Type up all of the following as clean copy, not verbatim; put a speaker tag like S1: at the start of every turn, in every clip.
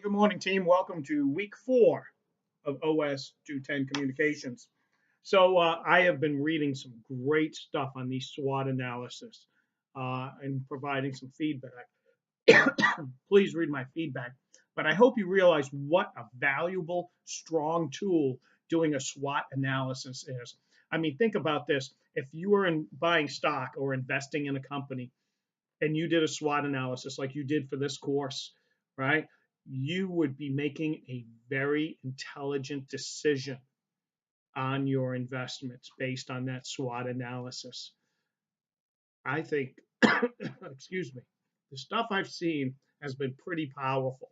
S1: Good morning, team. Welcome to week 4 of OS 210 Communications. So I have been reading some great stuff on these SWOT analysis and providing some feedback. Please read my feedback. But I hope you realize what a valuable, strong tool doing a SWOT analysis is. I mean, think about this. If you were buying stock or investing in a company and you did a SWOT analysis like you did for this course, right? You would be making a very intelligent decision on your investments based on that SWOT analysis. I think, excuse me, the stuff I've seen has been pretty powerful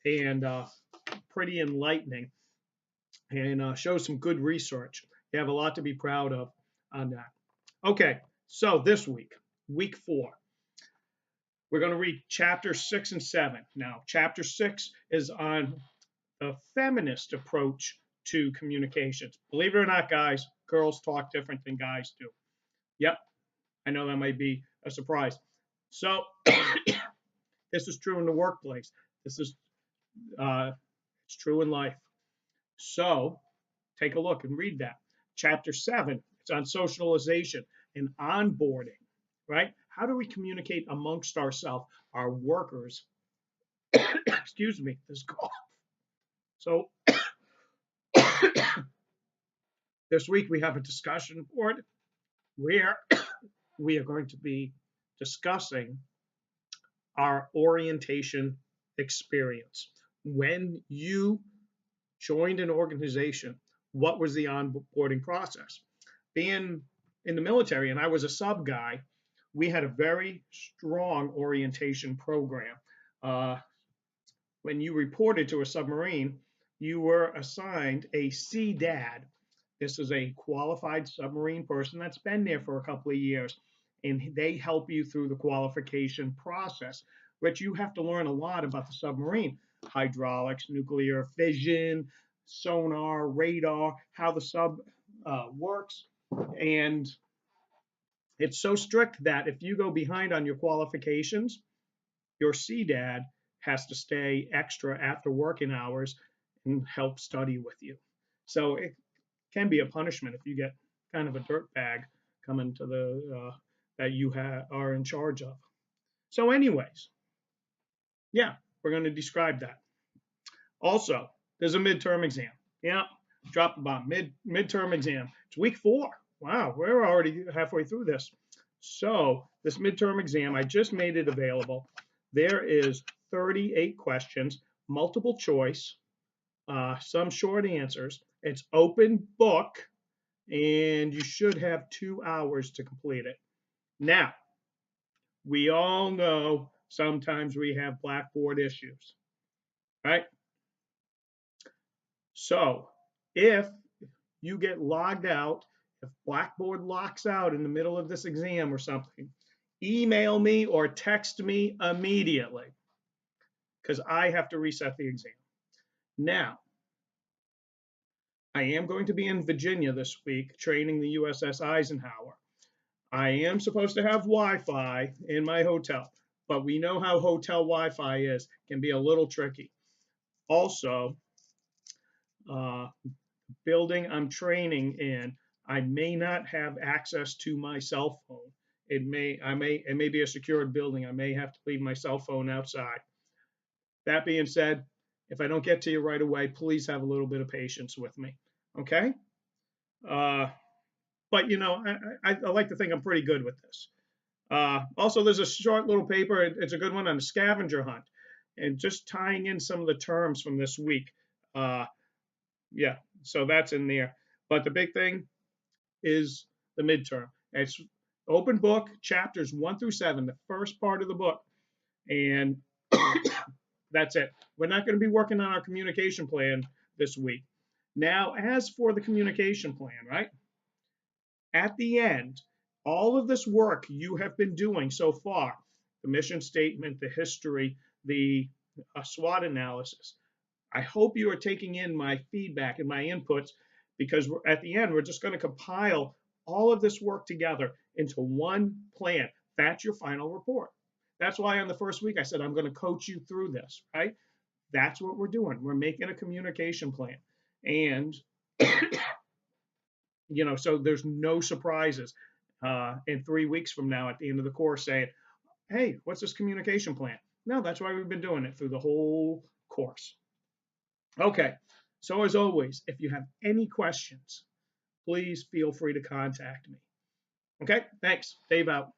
S1: and pretty enlightening and shows some good research. You have a lot to be proud of on that. Okay, so this week, week 4. We're going to read chapter 6 and 7. Now, chapter 6 is on the feminist approach to communications. Believe it or not, guys, girls talk different than guys do. Yep, I know that might be a surprise. So, this is true in the workplace. This is it's true in life. So, take a look and read that. Chapter 7, it's on socialization and onboarding, right? How do we communicate amongst ourselves, our workers? Excuse me, this cough. So this week we have a discussion board where we are going to be discussing our orientation experience. When you joined an organization, what was the onboarding process? Being in the military, and I was a sub guy, we had a very strong orientation program. When you reported to a submarine, you were assigned a CDAD. This is a qualified submarine person that's been there for a couple of years, and they help you through the qualification process, which you have to learn a lot about the submarine: hydraulics, nuclear fission, sonar, radar, how the sub works. And it's so strict that if you go behind on your qualifications, your CDAD has to stay extra after working hours and help study with you. So it can be a punishment if you get kind of a dirt bag coming to the that you are in charge of. So, anyways, yeah, we're going to describe that. Also, there's a midterm exam. Yeah, drop the bomb. Midterm exam. It's week 4. Wow, we're already halfway through this. So this midterm exam, I just made it available. There is 38 questions, multiple choice, some short answers. It's open book, and you should have 2 hours to complete it. Now, we all know sometimes we have Blackboard issues, right? So if you get logged out, if Blackboard locks out in the middle of this exam or something, email me or text me immediately because I have to reset the exam. Now, I am going to be in Virginia this week training the USS Eisenhower. I am supposed to have Wi-Fi in my hotel, but we know how hotel Wi-Fi is. It can be a little tricky. Also, building I'm training in, I may not have access to my cell phone. It may be a secured building. I may have to leave my cell phone outside. That being said, if I don't get to you right away, please have a little bit of patience with me. Okay? But you know, I like to think I'm pretty good with this. Also, there's a short little paper. It's a good one on the scavenger hunt, and just tying in some of the terms from this week. Yeah, so that's in there. But the big thing is the midterm. It's open book, chapters 1 through 7, the first part of the book. And that's it. We're not going to be working on our communication plan this week. Now, as for the communication plan, right? At the end, all of this work you have been doing so far, the mission statement, the history, the SWOT analysis, I hope you are taking in my feedback and my inputs, because at the end, we're just going to compile all of this work together into one plan. That's your final report. That's why on the first week I said I'm going to coach you through this, right? That's what we're doing. We're making a communication plan. And, so there's no surprises in 3 weeks from now at the end of the course saying, hey, what's this communication plan? No, that's why we've been doing it through the whole course. Okay. So as always, if you have any questions, please feel free to contact me. Okay, thanks. Dave out.